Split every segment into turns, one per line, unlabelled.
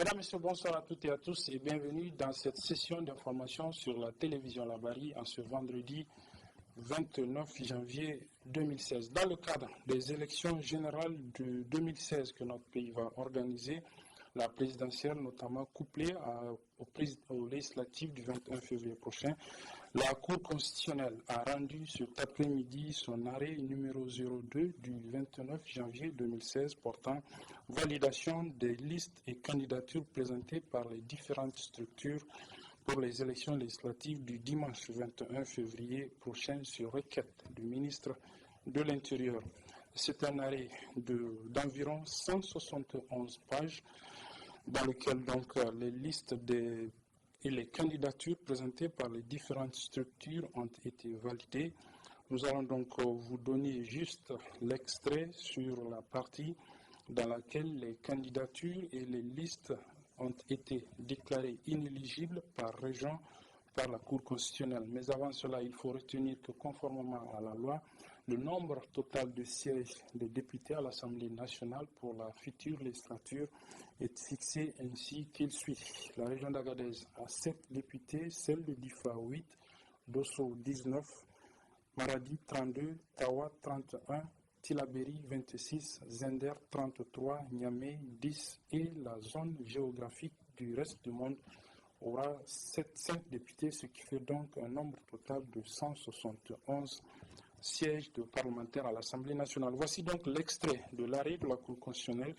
Mesdames, Messieurs, bonsoir à toutes et à tous et bienvenue dans cette session d'information sur la télévision Labari en ce vendredi 29 janvier 2016. Dans le cadre des élections générales de 2016 que notre pays va organiser, la présidentielle notamment couplée aux législatives du 21 février prochain, la Cour constitutionnelle a rendu cet après-midi son arrêt numéro 02 du 29 janvier 2016 portant validation des listes et candidatures présentées par les différentes structures pour les élections législatives du dimanche 21 février prochain sur requête du ministre de l'Intérieur. C'est un arrêt d'environ 171 pages dans lequel donc les listes et les candidatures présentées par les différentes structures ont été validées. Nous allons donc vous donner juste l'extrait sur la partie dans laquelle les candidatures et les listes ont été déclarées inéligibles par région par la Cour constitutionnelle. Mais avant cela, il faut retenir que conformément à la loi, le nombre total de sièges des députés à l'Assemblée nationale pour la future législature est fixé ainsi qu'il suit. La région d'Agadez a 7 députés, celle de Difa 8, Dosso 19, Maradi 32, Tawa 31, Tilaberi 26, Zender 33, Niamey 10 et la zone géographique du reste du monde aura 5 députés, ce qui fait donc un nombre total de 171 sièges de parlementaires à l'Assemblée nationale. Voici donc l'extrait de l'arrêt de la Cour constitutionnelle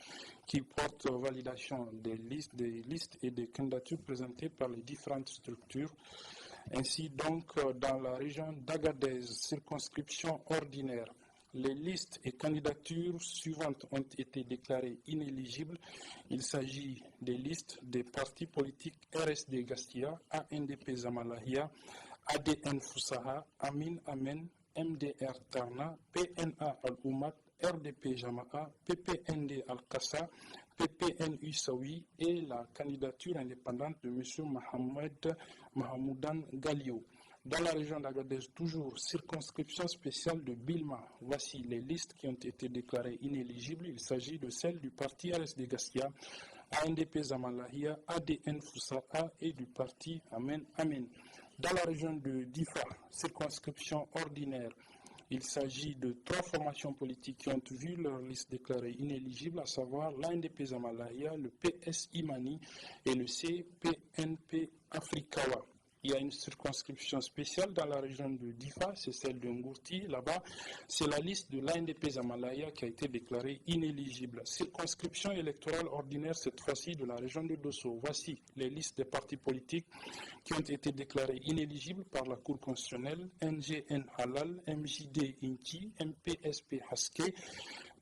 qui porte validation des listes et des candidatures présentées par les différentes structures. Ainsi donc, dans la région d'Agadez, circonscription ordinaire, les listes et candidatures suivantes ont été déclarées inéligibles. Il s'agit des listes des partis politiques RSD Gastia, ANDP Zamalahia, ADN Fusaha, Amin Amen, MDR Tarna, PNA Al-Oumat, RDP Jama'a, PPND Al-Qassa, PPNU Sawi et la candidature indépendante de M. Mohamed Mahamoudan Galio. Dans la région d'Agadez, toujours circonscription spéciale de Bilma. Voici les listes qui ont été déclarées inéligibles. Il s'agit de celles du parti RSD Gaskia, ANDP Zamalahia, ADN Fusaha et du parti Amen Amen. Dans la région de Difa, circonscription ordinaire, il s'agit de 3 formations politiques qui ont vu leur liste déclarée inéligible, à savoir l'ANDP Zamalahia, le PS Imani et le CPNP Afrikawa. Il y a une circonscription spéciale dans la région de Difa, c'est celle de Ngourti. Là-bas, c'est la liste de l'ANDP Zamalahia qui a été déclarée inéligible. Circonscription électorale ordinaire, cette fois-ci de la région de Dosso. Voici les listes des partis politiques qui ont été déclarées inéligibles par la Cour constitutionnelle. NGN Halal, MJD Inki, MPSP Haske,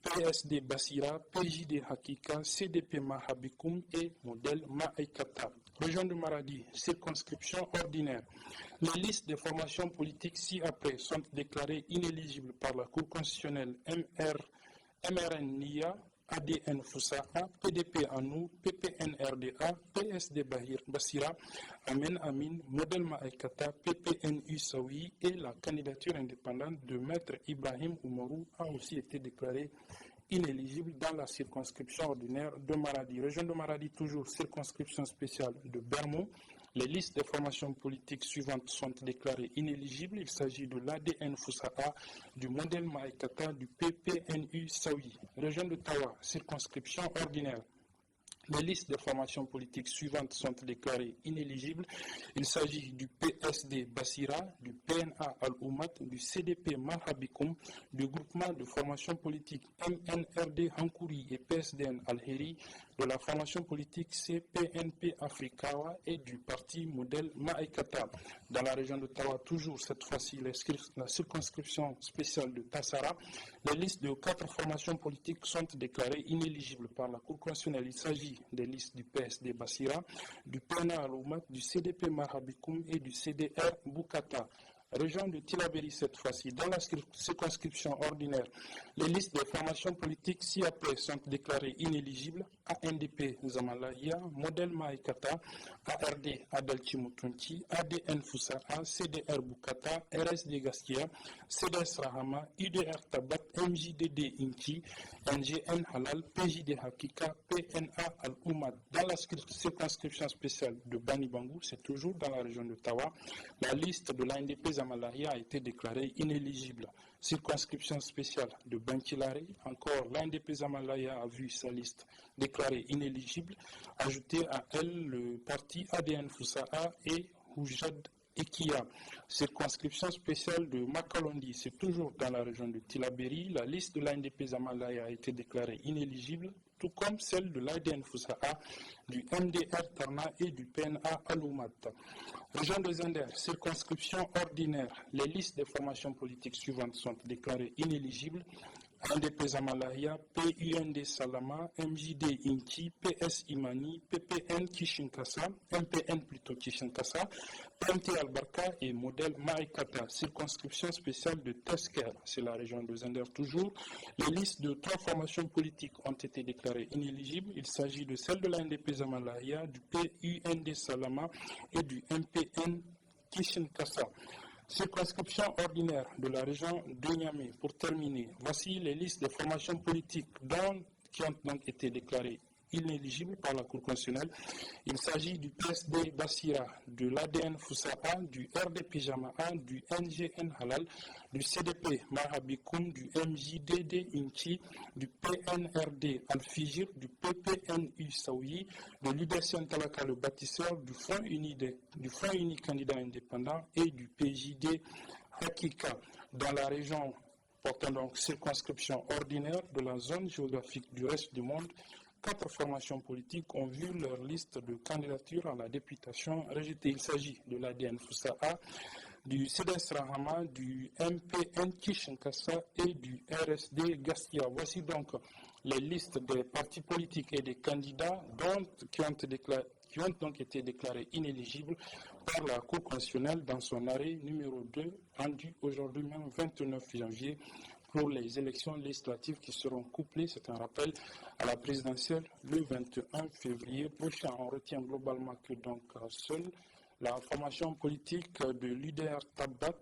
PSD Basira, PJD Hakika, CDP Mahabikoum et Modèle Ma'aikata. Région de Maradi, circonscription ordinaire. Les listes des formations politiques ci-après sont déclarées inéligibles par la Cour constitutionnelle MRN NIA, ADN Fusaha, PDP Anou, PPNRDA, PSD Basira, Amen Amin, Modèle Ma'aikata, PPNU Sawi et la candidature indépendante de Maître Ibrahim Oumarou a aussi été déclarée inéligible dans la circonscription ordinaire de Maradi. Région de Maradi, toujours circonscription spéciale de Bermo. Les listes des formations politiques suivantes sont déclarées inéligibles. Il s'agit de l'ADN Fusaha, du Modèle Ma'aikata, du PPNU Sawi. Région de Tawa, circonscription ordinaire. Les listes des formations politiques suivantes sont déclarées inéligibles. Il s'agit du PSD Basira, du PNA Al-Oumat, du CDP Mahabikoum, du groupement de formation politique MNRD Hankouri et PSDN Al-Heri, de la formation politique CPNP Afrikawa et du parti Modèle Ma'aikata. Dans la région de Tawa, toujours cette fois-ci, la circonscription spéciale de Tassara, les listes de 4 formations politiques sont déclarées inéligibles par la Cour constitutionnelle. Il s'agit des listes du PSD Basira, du PNA Al-Oumat, du CDP Mahabikoum et du CDR Boukata. Région de Tilaberi cette fois-ci, dans la circonscription ordinaire, les listes des formations politiques ci-après sont déclarées inéligibles. ANDP Zamalahia, Modèle Maïkata, ARD Adalchi Mutunchi, ADN Foussara, CDR Bukata, RSD Gaskia, CDS Rahama, UDR Tabat, MJDD Inki, NGN Halal, PJD Hakika, PNA Al-Oumad. Dans la circonscription spéciale de Bani Bangou, c'est toujours dans la région de Tawa, la liste de l'ANDP Zamalahia a été déclarée inéligible. Circonscription spéciale de Bankilari, encore l'ANDP Zamalahia a vu sa liste déclarée inéligible. Ajouté à elle le parti ADN Foussara et Houjad Ekia. Circonscription spéciale de Makalondi, c'est toujours dans la région de Tilaberi. La liste de l'ANDP Zamalahia a été déclarée inéligible, tout comme celle de l'ADN Foussara, du MDR Tarna et du PNA Aloumat. Région des Inders, circonscription ordinaire. Les listes des formations politiques suivantes sont déclarées inéligibles. ANDP Zamalahia, PUND Salama, MJD Inki, PS Imani, PPN Kishinkasa, MPN plutôt Kishinkasa, PMT Albarka et Modèle Maïkata. Circonscription spéciale de Tesker, c'est la région de Zender toujours. Les listes de 3 formations politiques ont été déclarées inéligibles. Il s'agit de celle de l'ANDP Zamalahia, du PUND Salama et du MPN Kishinkasa. Circonscription ordinaire de la région de Niamey. Pour terminer, voici les listes des formations politiques qui ont donc été déclarées inéligibles par la Cour constitutionnelle. Il s'agit du PSD Bassira, de l'ADN Foussara, du RD Pyjama'a, du NGN Halal, du CDP Mahabikoum, du MJDD Inchi, du PNRD Al-Fijir, du PPNU Saouyi, de l'UDCN Talaka le bâtisseur, du Front Uni candidat indépendant et du PJD Hakika. Dans la région portant donc circonscription ordinaire de la zone géographique du reste du monde, 4 formations politiques ont vu leur liste de candidatures à la députation rejetée. Il s'agit de l'ADN Foussara, du CDS Rahama, du MPN Kishinkasa et du RSD Gaskia. Voici donc les listes des partis politiques et des candidats qui ont donc été déclarés inéligibles par la Cour constitutionnelle dans son arrêt numéro 2, rendu aujourd'hui même 29 janvier, pour les élections législatives qui seront couplées, c'est un rappel, à la présidentielle le 21 février prochain. On retient globalement que donc seule la formation politique de l'UDR Tabat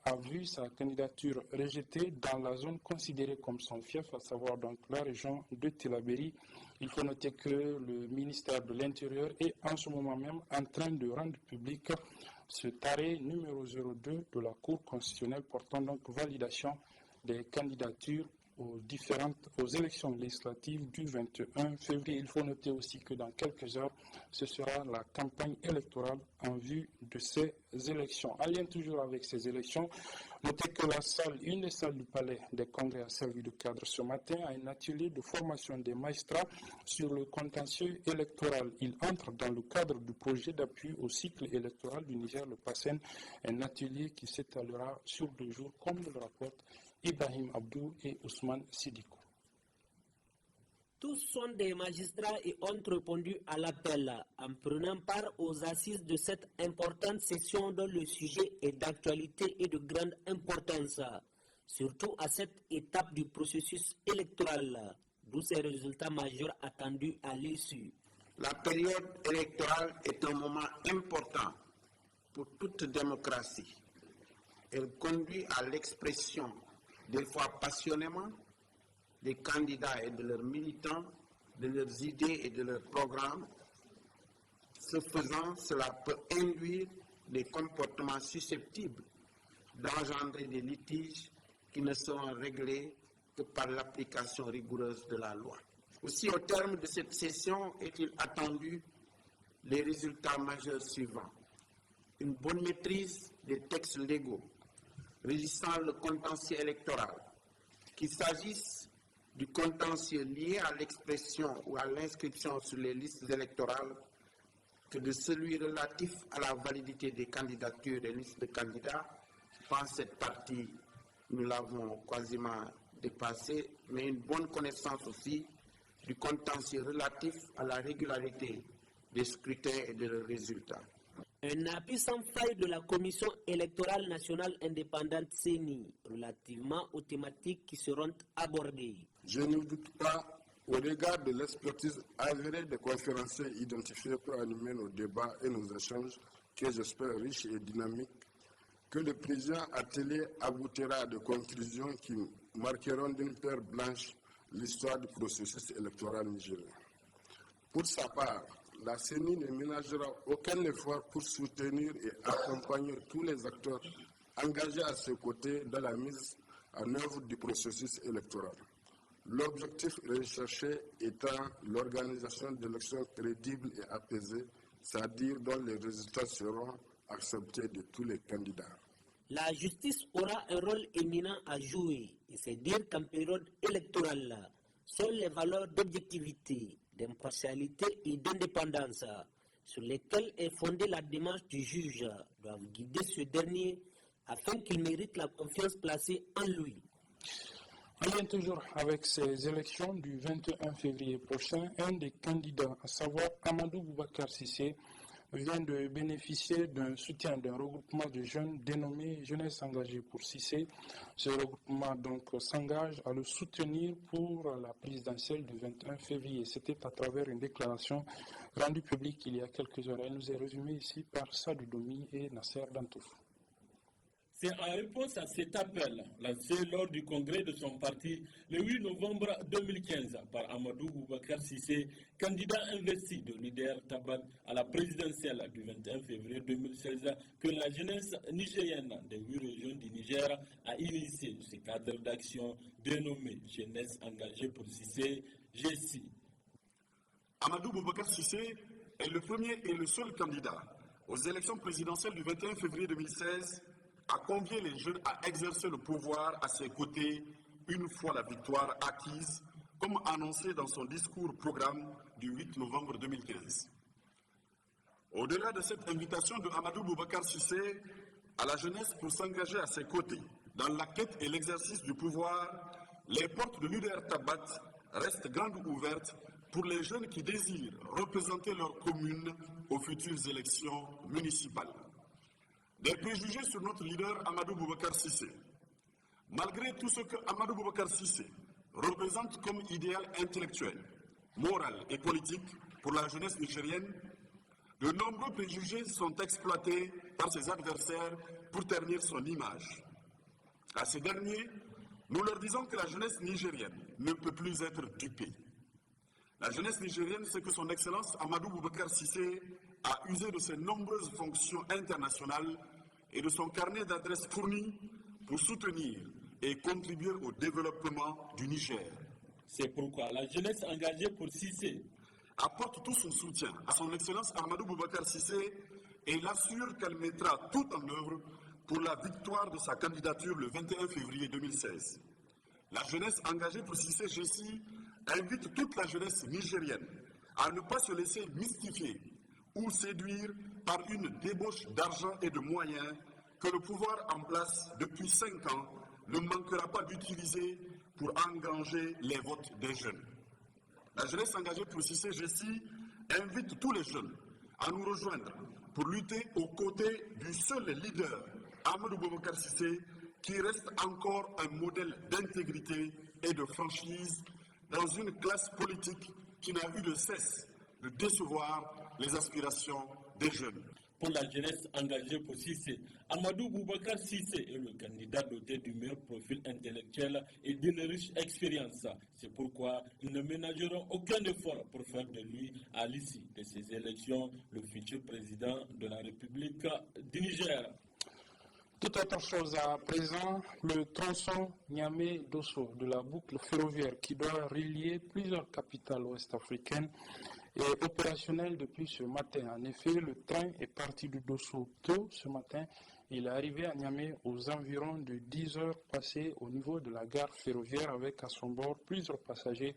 a vu sa candidature rejetée dans la zone considérée comme son fief, à savoir donc la région de Tilaberi. Il faut noter que le ministère de l'Intérieur est en ce moment même en train de rendre public cet arrêt numéro 02 de la Cour constitutionnelle portant donc validation des candidatures aux élections législatives du 21 février. Il faut noter aussi que dans quelques heures, ce sera la campagne électorale en vue de ces élections. En lien toujours avec ces élections, notez que une des salles du Palais des Congrès a servi de cadre ce matin à un atelier de formation des magistrats sur le contentieux électoral. Il entre dans le cadre du projet d'appui au cycle électoral du Niger, le PASSEN, un atelier qui s'étalera sur 2 jours, comme le rapporte Ibrahim Abdou et Ousmane Sidiko.
Tous sont des magistrats et ont répondu à l'appel en prenant part aux assises de cette importante session dont le sujet est d'actualité et de grande importance, surtout à cette étape du processus électoral, d'où ces résultats majeurs attendus à l'issue.
La période électorale est un moment important pour toute démocratie. Elle conduit à l'expression, des fois passionnément, des candidats et de leurs militants, de leurs idées et de leurs programmes. Ce faisant, cela peut induire des comportements susceptibles d'engendrer des litiges qui ne seront réglés que par l'application rigoureuse de la loi. Aussi, au terme de cette session, est-il attendu les résultats majeurs suivants. Une bonne maîtrise des textes légaux régissant le contentieux électoral, qu'il s'agisse du contentieux lié à l'expression ou à l'inscription sur les listes électorales, que de celui relatif à la validité des candidatures et listes de candidats. Je pense que cette partie, nous l'avons quasiment dépassée, mais une bonne connaissance aussi du contentieux relatif à la régularité des scrutins et de leurs résultats.
Un appui sans faille de la Commission électorale nationale indépendante CENI relativement aux thématiques qui seront abordées.
Je ne doute pas
Au regard de l'expertise avérée des conférenciers identifiés pour animer nos débats et nos échanges, que j'espère riches et dynamiques, que le présent atelier aboutira à des conclusions qui marqueront d'une pierre blanche l'histoire du processus électoral nigérien. Pour sa part, la CENI ne ménagera aucun effort pour soutenir et accompagner tous les acteurs engagés à ses côtés dans la mise en œuvre du processus électoral. L'objectif recherché étant l'organisation d'élections crédibles et apaisées, c'est-à-dire dont les résultats seront acceptés de tous les candidats.
La justice aura un rôle éminent à jouer, et c'est dire qu'en période électorale, seules les valeurs d'objectivité, d'impartialité et d'indépendance sur lesquelles est fondée la démarche du juge doivent guider ce dernier afin qu'il mérite la confiance placée en lui.
En lien toujours avec ces élections du 21 février prochain, un des candidats, à savoir Amadou Boubacar Cissé, vient de bénéficier d'un soutien d'un regroupement de jeunes dénommé Jeunesse engagée pour Cissé. Ce regroupement donc s'engage à le soutenir pour la présidentielle du 21 février. C'était à travers une déclaration rendue publique il y a quelques heures. Elle nous est résumée ici par Sadou Domi et Nasser Dantouf.
C'est en réponse à cet appel lancé lors du congrès de son parti le 8 novembre 2015 par Amadou Boubacar Cissé, candidat investi de l'UDR Tabat à la présidentielle du 21 février 2016, que la jeunesse nigérienne des 8 régions du Niger a initié ce cadre d'action dénommé Jeunesse engagée pour Cissé, GECI.
Amadou Boubacar Cissé est le premier et le seul candidat aux élections présidentielles du 21 février 2016 à convier les jeunes à exercer le pouvoir à ses côtés une fois la victoire acquise, comme annoncé dans son discours programme du 8 novembre 2015. Au-delà de cette invitation de Amadou Boubacar Cissé à la jeunesse pour s'engager à ses côtés dans la quête et l'exercice du pouvoir, les portes de l'UDR Tabat restent grandes ouvertes pour les jeunes qui désirent représenter leur commune aux futures élections municipales. Des préjugés sur notre leader Amadou Boubacar Cissé. Malgré tout ce que Amadou Boubacar Cissé représente comme idéal intellectuel, moral et politique pour la jeunesse nigérienne, de nombreux préjugés sont exploités par ses adversaires pour ternir son image. À ces derniers, nous leur disons que la jeunesse nigérienne ne peut plus être dupée. La jeunesse nigérienne sait que son Excellence Amadou Boubacar Cissé a usé de ses nombreuses fonctions internationales et de son carnet d'adresses fourni pour soutenir et contribuer au développement du Niger.
C'est pourquoi la jeunesse engagée pour Cissé
apporte tout son soutien à son Excellence Amadou Boubacar Cissé et l'assure qu'elle mettra tout en œuvre pour la victoire de sa candidature le 21 février 2016. La jeunesse engagée pour Cissé GECI invite toute la jeunesse nigérienne à ne pas se laisser mystifier ou séduire par une débauche d'argent et de moyens que le pouvoir en place depuis 5 ans ne manquera pas d'utiliser pour engranger les votes des jeunes. La jeunesse engagée pour Cissé GECI invite tous les jeunes à nous rejoindre pour lutter aux côtés du seul leader, Amadou Boubacar Cissé, qui reste encore un modèle d'intégrité et de franchise dans une classe politique qui n'a eu de cesse de décevoir les aspirations des jeunes.
Pour la jeunesse engagée pour Cissé, Amadou Boubacar Cissé est le candidat doté du meilleur profil intellectuel et d'une riche expérience. C'est pourquoi ils ne ménageront aucun effort pour faire de lui, à l'issue de ces élections, le futur président de la République du Niger.
Tout autre chose à présent, le tronçon Niamey-Dosso de la boucle ferroviaire qui doit relier plusieurs capitales ouest-africaines est opérationnel depuis ce matin. En effet, le train est parti de Dosso tôt ce matin. Il est arrivé à Niamey aux environs de 10 heures passées au niveau de la gare ferroviaire avec à son bord plusieurs passagers,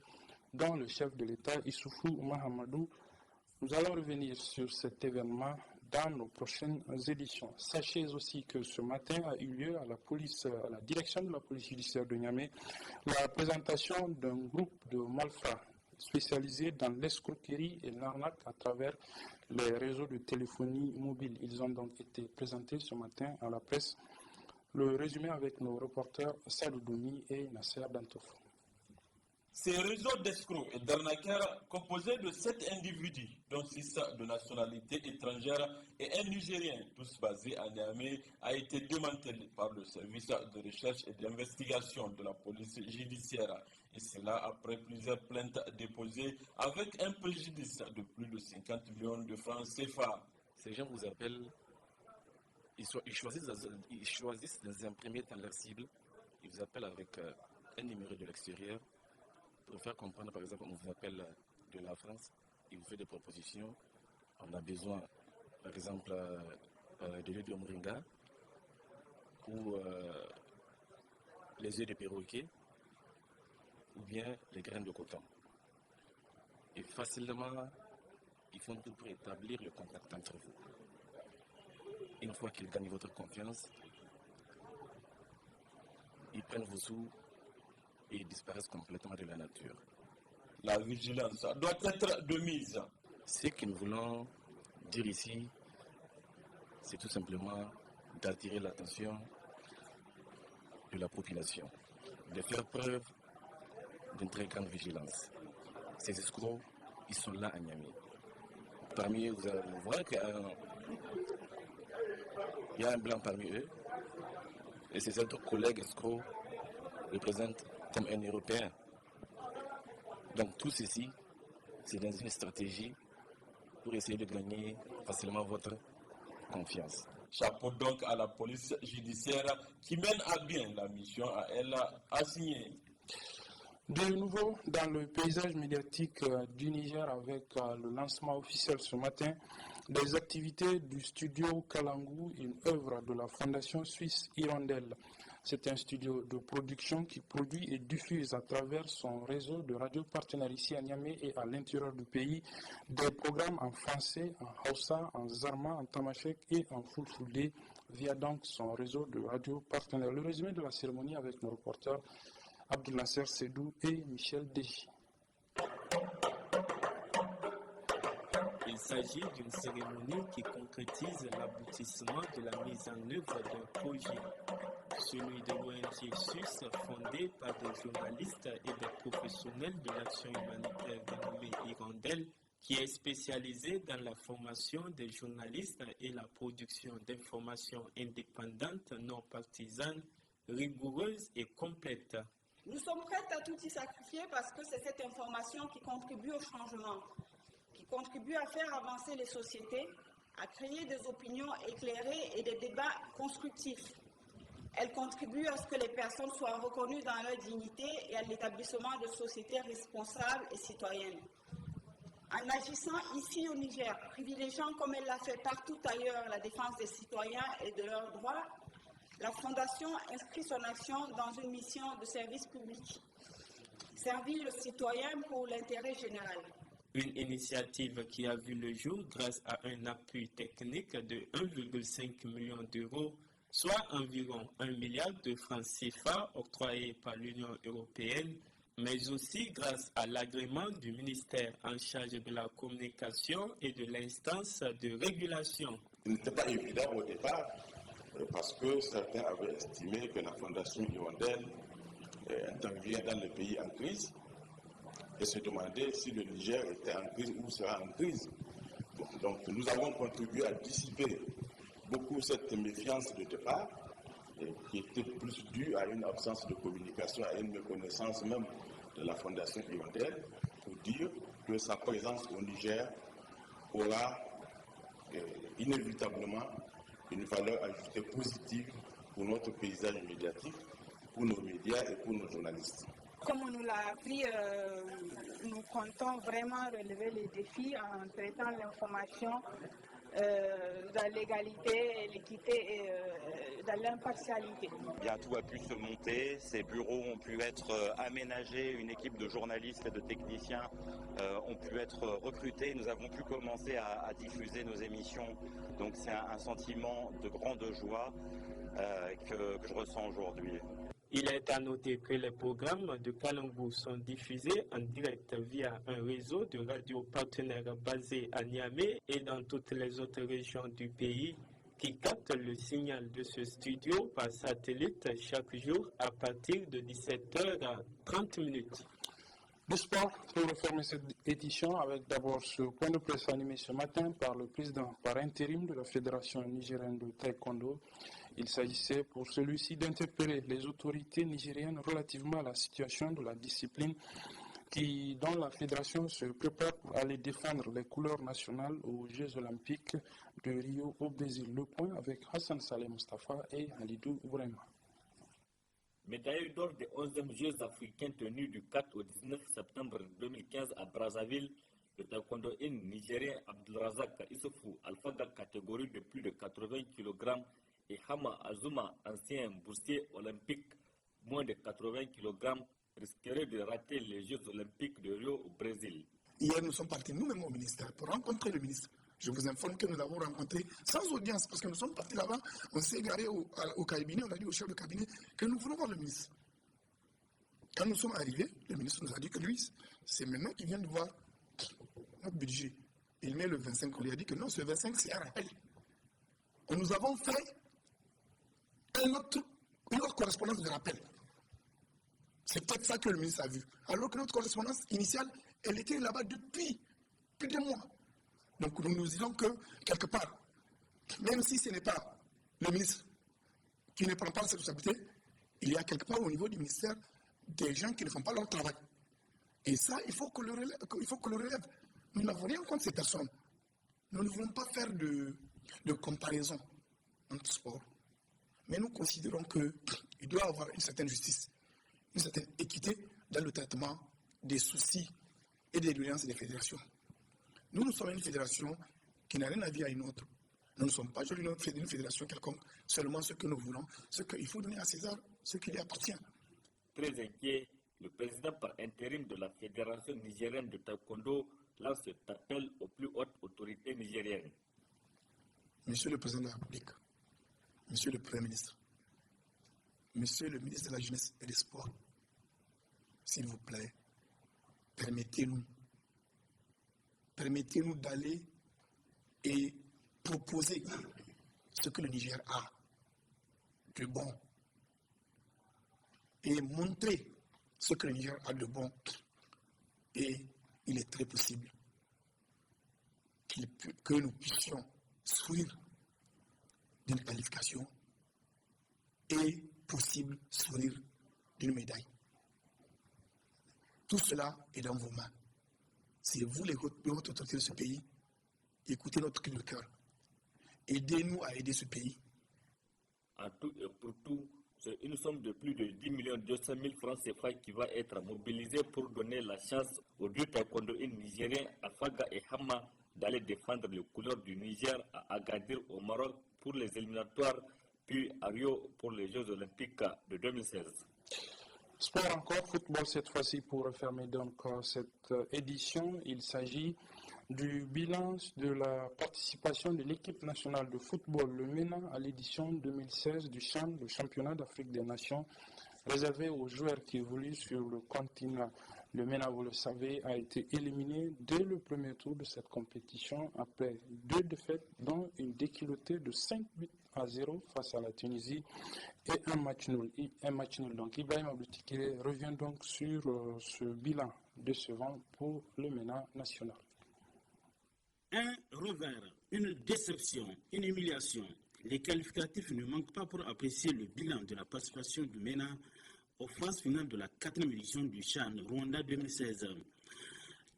dont le chef de l'État Issoufou Mahamadou. Nous allons revenir sur cet événement dans nos prochaines éditions. Sachez aussi que ce matin a eu lieu à la direction de la police judiciaire de Niamey la présentation d'un groupe de malfrats spécialisés dans l'escroquerie et l'arnaque à travers les réseaux de téléphonie mobile. Ils ont donc été présentés ce matin à la presse. Le résumé avec nos reporters Sadou Domi et Nasser Dantouf.
Ces réseaux d'escrocs et d'arnaqueurs composés de 7 individus, dont 6 de nationalité étrangère et un Nigérien, tous basés à Niamey, a été démantelé par le service de recherche et d'investigation de la police judiciaire. Et cela après plusieurs plaintes déposées avec un préjudice de plus de 50 millions de francs CFA.
Ces gens vous appellent, ils choisissent dans un premier temps leur cible, ils vous appellent avec un numéro de l'extérieur. Pour faire comprendre, par exemple, on vous appelle de la France, il vous fait des propositions. On a besoin, par exemple, de l'œuf de moringa ou les œufs de perroquet ou bien les graines de coton. Et facilement, ils font tout pour établir le contact entre vous. Une fois qu'ils gagnent votre confiance, ils prennent vos sous et ils disparaissent complètement de la nature.
La vigilance doit être de mise.
Ce que nous voulons dire ici, c'est tout simplement d'attirer l'attention de la population, de faire preuve d'une très grande vigilance. Ces escrocs, ils sont là à Niamey. Parmi eux, vous voyez qu'il y a un blanc parmi eux, et ces autres collègues escrocs représentent comme un Européen. Donc tout ceci, c'est dans une stratégie pour essayer de gagner facilement votre confiance.
Chapeau donc à la police judiciaire qui mène à bien la mission à elle assignée.
De nouveau dans le paysage médiatique du Niger avec le lancement officiel ce matin des activités du studio Kalangu, une œuvre de la fondation suisse Hirondelle. C'est un studio de production qui produit et diffuse à travers son réseau de radios partenaires ici à Niamey et à l'intérieur du pays des programmes en français, en Hausa, en Zarma, en Tamashek et en Fulfulde via donc son réseau de radios partenaires. Le résumé de la cérémonie avec nos reporters Abdul Nasser Sedou et Michel Deji.
Il s'agit d'une cérémonie qui concrétise l'aboutissement de la mise en œuvre d'un projet, celui de l'ONG suisse fondée par des journalistes et des professionnels de l'action humanitaire dénommée Hirondelle, qui est spécialisée dans la formation des journalistes et la production d'informations indépendantes, non partisanes, rigoureuses et complètes.
Nous sommes prêts à tout y sacrifier parce que c'est cette information qui contribue au changement, qui contribue à faire avancer les sociétés, à créer des opinions éclairées et des débats constructifs. Elle contribue à ce que les personnes soient reconnues dans leur dignité et à l'établissement de sociétés responsables et citoyennes. En agissant ici au Niger, privilégiant comme elle l'a fait partout ailleurs la défense des citoyens et de leurs droits, la Fondation inscrit son action dans une mission de service public, servir le citoyen pour l'intérêt général.
Une initiative qui a vu le jour grâce à un appui technique de 1,5 million d'euros, soit environ 1 milliard de francs CFA octroyés par l'Union européenne, mais aussi grâce à l'agrément du ministère en charge de la communication et de l'instance de régulation.
Il n'était pas évident au départ, parce que certains avaient estimé que la Fondation Hirondelle intervient dans le pays en crise et se demandaient si le Niger était en crise ou sera en crise. Donc nous avons contribué à dissiper beaucoup cette méfiance de départ, qui était plus due à une absence de communication, à une méconnaissance même de la Fondation Hirondelle, pour dire que sa présence au Niger aura inévitablement une valeur ajoutée positive pour notre paysage médiatique, pour nos médias et pour nos journalistes.
Comme on nous l'a appris, nous comptons vraiment relever les défis en traitant l'information dans l'égalité, l'équité et dans l'impartialité.
Bien, tout a pu se monter, ces bureaux ont pu être aménagés, une équipe de journalistes et de techniciens ont pu être recrutés, nous avons pu commencer à diffuser nos émissions. Donc c'est un sentiment de grande joie que je ressens aujourd'hui.
Il est à noter que les programmes de Kalangu sont diffusés en direct via un réseau de radios partenaires basés à Niamey et dans toutes les autres régions du pays qui captent le signal de ce studio par satellite chaque jour à partir de 17h30.
Le sport, pour refermer cette édition, avec d'abord ce point de presse animé ce matin par le président par intérim de la Fédération nigérienne de taekwondo. Il s'agissait pour celui-ci d'interpeller les autorités nigériennes relativement à la situation de la discipline dont la fédération se prépare pour aller défendre les couleurs nationales aux Jeux olympiques de Rio au Brésil. Le point avec Hassan Saleh Mustafa et Halidou Ourema.
Médaillé d'or des 11e Jeux africains tenus du 4 au 19 septembre 2015 à Brazzaville, le taekwondo-in nigérien Abdulrazak Issoufou, alpha catégorie de plus de 80 kg, et Hama Azuma, ancien boursier olympique, moins de 80 kg, risquerait de rater les Jeux olympiques de Rio au Brésil.
Hier, nous sommes partis nous-mêmes au ministère pour rencontrer le ministre. Je vous informe que nous l'avons rencontré sans audience, parce que nous sommes partis là-bas, on s'est garé au cabinet, on a dit au chef de cabinet que nous voulons voir le ministre. Quand nous sommes arrivés, le ministre nous a dit que lui, c'est maintenant qu'il vient de voir notre budget. Il met le 25, on lui a dit que non, ce 25, c'est un rappel. Nous avons fait une autre correspondance de rappel. C'est peut-être ça que le ministre a vu. Alors que notre correspondance initiale, elle était là-bas depuis plus de mois. Donc nous nous disons que, quelque part, même si ce n'est pas le ministre qui ne prend pas cette responsabilité, il y a quelque part au niveau du ministère des gens qui ne font pas leur travail. Et ça, il faut que le relève. Nous n'avons rien contre ces personnes. Nous ne voulons pas faire de comparaison entre sport. Mais nous considérons qu'il doit y avoir une certaine justice, une certaine équité dans le traitement des soucis et des doléances des fédérations. Nous sommes une fédération qui n'a rien à dire à une autre. Nous ne sommes pas une fédération quelconque, seulement ce que nous voulons, ce qu'il faut donner à César, ce qui lui appartient.
Très inquiet, le président par intérim de la Fédération nigérienne de taekwondo lance cet appel aux plus hautes autorités nigériennes.
Monsieur le président de la République, monsieur le Premier ministre, monsieur le ministre de la Jeunesse et des Sports, s'il vous plaît, permettez-nous d'aller et proposer ce que le Niger a de bon et montrer ce que le Niger a de bon. Et il est très possible que nous puissions sourire d'une qualification et possible sourire d'une médaille. Tout cela est dans vos mains. C'est vous les hautes autorités de ce pays. Écoutez notre cri de cœur. Aidez-nous à aider ce pays.
En tout et pour tout, c'est une somme de plus de 10 200 000 francs CFA qui va être mobilisée pour donner la chance aux deux taekwondo-in nigériens Alphaga et Hama d'aller défendre les couleurs du Niger à Agadir au Maroc pour les éliminatoires, puis à Rio pour les Jeux olympiques de 2016.
Sport encore, football cette fois-ci pour refermer donc cette édition. Il s'agit du bilan de la participation de l'équipe nationale de football, le MENA, à l'édition 2016 du CHAN, le championnat d'Afrique des Nations, réservé aux joueurs qui évoluent sur le continent. Le MENA, vous le savez, a été éliminé dès le premier tour de cette compétition après 2 défaites, dont une déculottée de 5-0 face à la Tunisie et un match nul. Donc Ibrahim Aboutikire revient donc sur ce bilan décevant pour le MENA national.
Un revers, une déception, une humiliation. Les qualificatifs ne manquent pas pour apprécier le bilan de la participation du MENA aux phases finales de la 4e édition du CHAN Rwanda 2016.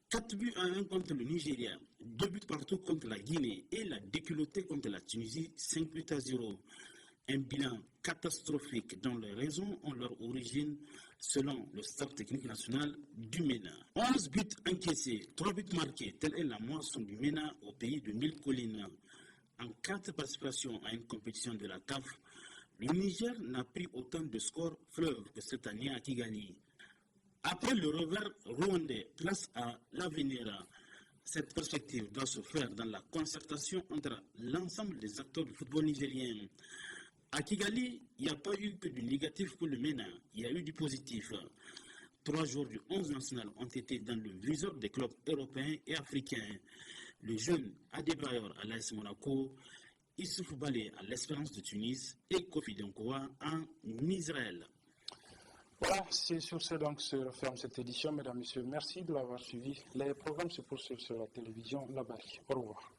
4-1 contre le Nigeria, 2 buts partout contre la Guinée et la déculottée contre la Tunisie, 5-0. Un bilan catastrophique dont les raisons ont leur origine selon le staff technique national du MENA. 11 buts encaissés, 3 buts marqués, telle est la moisson du MENA au pays de 1000 collines. En 4 participations à une compétition de la CAF, le Niger n'a pris autant de scores fleuves que cette année à Kigali. Après le revers rwandais, place à l'avenir. Cette perspective doit se faire dans la concertation entre l'ensemble des acteurs du football nigérien. À Kigali, il n'y a pas eu que du négatif pour le MENA, il y a eu du positif. 3 joueurs du 11 national ont été dans le viseur des clubs européens et africains. Le jeune Adebayor à l'AS Monaco, Issoufou Balé à l'Espérance de Tunis et Kofi Denkowa en Israël.
Voilà, c'est sur ce donc se referme cette édition. Mesdames, Messieurs, merci de l'avoir suivi. Les programmes se poursuivent sur la télévision La Barry. Au revoir.